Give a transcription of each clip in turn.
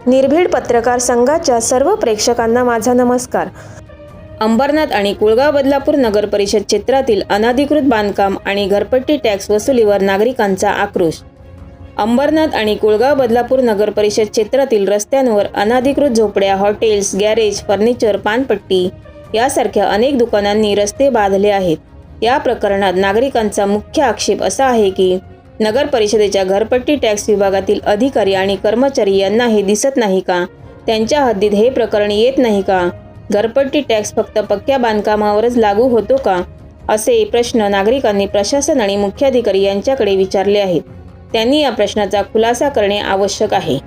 निर्भीड पत्रकार संघाच्या सर्व प्रेक्षकांना माझा नमस्कार। अंबरनाथ आणि कुळगाव बदलापूर नगर परिषद क्षेत्रातील अनधिकृत बांधकाम आणि घरपट्टी टॅक्स वसुलीवर नागरिकांचा आक्रोश। अंबरनाथ आणि कुळगाव बदलापूर नगर परिषद क्षेत्रातील रस्त्यांवर अनधिकृत झोपड्या, हॉटेल्स, गॅरेज, फर्निचर, पानपट्टी यासारख्या अनेक दुकानांनी रस्ते बांधले आहेत। या प्रकरणात नागरिकांचा मुख्य आक्षेप असा आहे की नगर परिषदेच्या घरपट्टी टॅक्स विभागातील अधिकारी आणि कर्मचारी यांना हे दिसत नाही का? त्यांच्या हद्दीत हे प्रकरण येत नाही का? घरपट्टी टॅक्स फक्त पक्क्या बांधकामावरच लागू होतो का? असे प्रश्न नागरिकांनी प्रशासन आणि मुख्याधिकारी यांच्याकडे विचारले आहेत। त्यांनी या प्रश्नाचा खुलासा करणे आवश्यक आहे।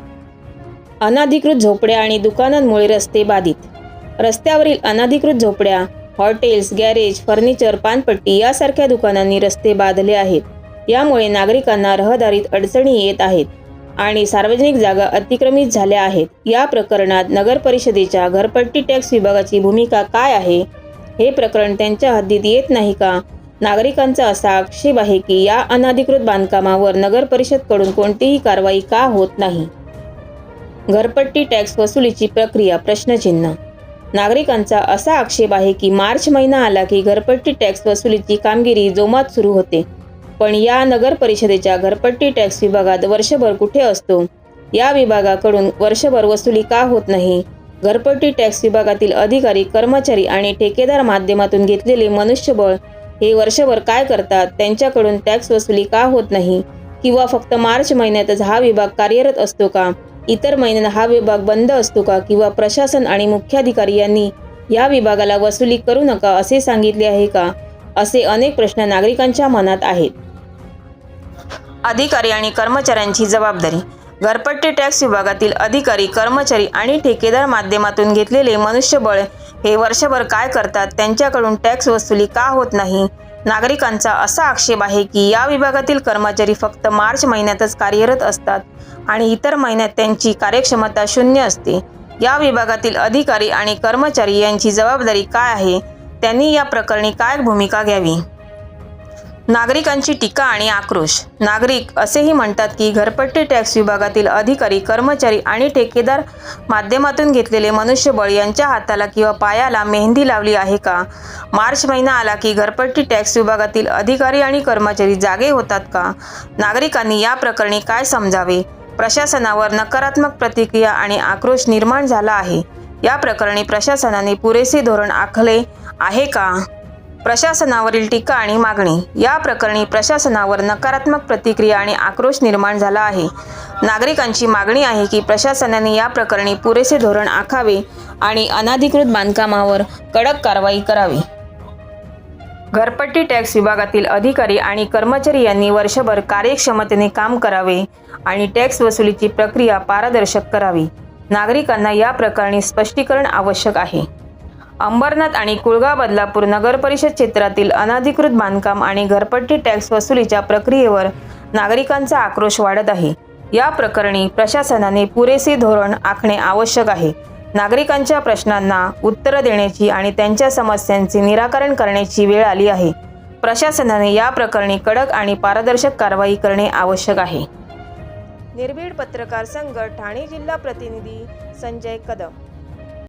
अनधिकृत झोपड्या आणि दुकानांमुळे रस्ते बाधित। रस्त्यावरील अनधिकृत झोपड्या, हॉटेल्स, गॅरेज, फर्निचर, पानपट्टी यासारख्या दुकानांनी रस्ते बांधले आहेत। यामुळे नागरिकांना रहदारीत अडचणी येत आहेत आणि सार्वजनिक जागा अतिक्रमित झाल्या आहेत। या प्रकरणात नगर परिषदेच्या घरपट्टी टॅक्स विभागाची भूमिका काय आहे? हे प्रकरण त्यांच्या हद्दीत येत नाही का? नागरिकांचा असा आक्षेप आहे की या अनधिकृत बांधकामावर नगर परिषदकडून कोणतीही कारवाई का होत नाही? घरपट्टी टॅक्स वसुलीची प्रक्रिया प्रश्नचिन्ह। नागरिकांचा असा आक्षेप आहे की मार्च महिना आला की घरपट्टी टॅक्स वसुलीची कामगिरी जोमात सुरू होते, पण या नगर परिषदेच्या घरपट्टी टॅक्स विभागात वर्षभर कुठे असतो? या विभागाकडून वर्षभर वसुली का होत नाही? घरपट्टी टॅक्स विभागातील अधिकारी, कर्मचारी आणि ठेकेदार माध्यमातून घेतलेले मनुष्यबळ हे वर्षभर काय करतात? त्यांच्याकडून टॅक्स वसुली का होत नाही? किंवा फक्त मार्च महिन्यातच हा विभाग कार्यरत असतो का? इतर महिन्यात हा विभाग बंद असतो का? किंवा प्रशासन आणि मुख्याधिकारी यांनी या विभागाला वसुली करू नका असे सांगितले आहे का? असे अनेक प्रश्न नागरिकांच्या मनात आहेत। अधिकारी आणि कर्मचाऱ्यांची जबाबदारी। घरपट्टी टॅक्स विभागातील अधिकारी, कर्मचारी आणि ठेकेदार माध्यमातून घेतलेले मनुष्यबळ हे वर्षभर काय करतात? त्यांच्याकडून टॅक्स वसुली का होत नाही? नागरिकांचा असा आक्षेप आहे की या विभागातील कर्मचारी फक्त मार्च महिन्यातच कार्यरत असतात आणि इतर महिन्यात त्यांची कार्यक्षमता शून्य असते। या विभागातील अधिकारी आणि कर्मचारी यांची जबाबदारी काय आहे? त्यांनी या प्रकरणी काय भूमिका घ्यावी? नागरिकांची टीका आणि आक्रोश। नागरिक असेही म्हणतात की घरपट्टी टॅक्स विभागातील अधिकारी, कर्मचारी आणि ठेकेदार माध्यमातून घेतलेले मनुष्यबळ यांच्या हाताला किंवा पायाला मेहंदी लावली आहे का? मार्च महिना आला की घरपट्टी टॅक्स विभागातील अधिकारी आणि कर्मचारी जागे होतात का? नागरिकांनी या प्रकरणी काय समजावे? प्रशासनावर नकारात्मक प्रतिक्रिया आणि आक्रोश निर्माण झाला आहे। या प्रकरणी प्रशासनाने पुरेसे धोरण आखले आहे का? प्रशासनावरील टीका आणि मागणी। या प्रकरणी प्रशासनावर नकारात्मक प्रतिक्रिया आणि आक्रोश निर्माण झाला आहे। नागरिकांची मागणी आहे की प्रशासनाने या प्रकरणी पुरेसे धोरण आखावे आणि अनधिकृत बांधकामावर कडक कारवाई करावी। घरपट्टी टॅक्स विभागातील अधिकारी आणि कर्मचारी यांनी वर्षभर कार्यक्षमतेने काम करावे आणि टॅक्स वसुलीची प्रक्रिया पारदर्शक करावी। नागरिकांना या प्रकरणी स्पष्टीकरण आवश्यक आहे। अंबरनाथ आणि कुळगाव बदलापूर नगर परिषद क्षेत्रातील अनधिकृत बांधकाम आणि घरपट्टी टॅक्स वसुलीच्या प्रक्रियेवर नागरिकांचा आक्रोश वाढत आहे। या प्रकरणी प्रशासनाने पुरेसे धोरण आखणे आवश्यक आहे। नागरिकांच्या प्रश्नांना उत्तरं देण्याची आणि त्यांच्या समस्यांचे निराकरण करण्याची वेळ आली आहे। प्रशासनाने या प्रकरणी कडक आणि पारदर्शक कारवाई करणे आवश्यक आहे। निर्भीड पत्रकार संघ ठाणे जिल्हा प्रतिनिधी संजय कदम।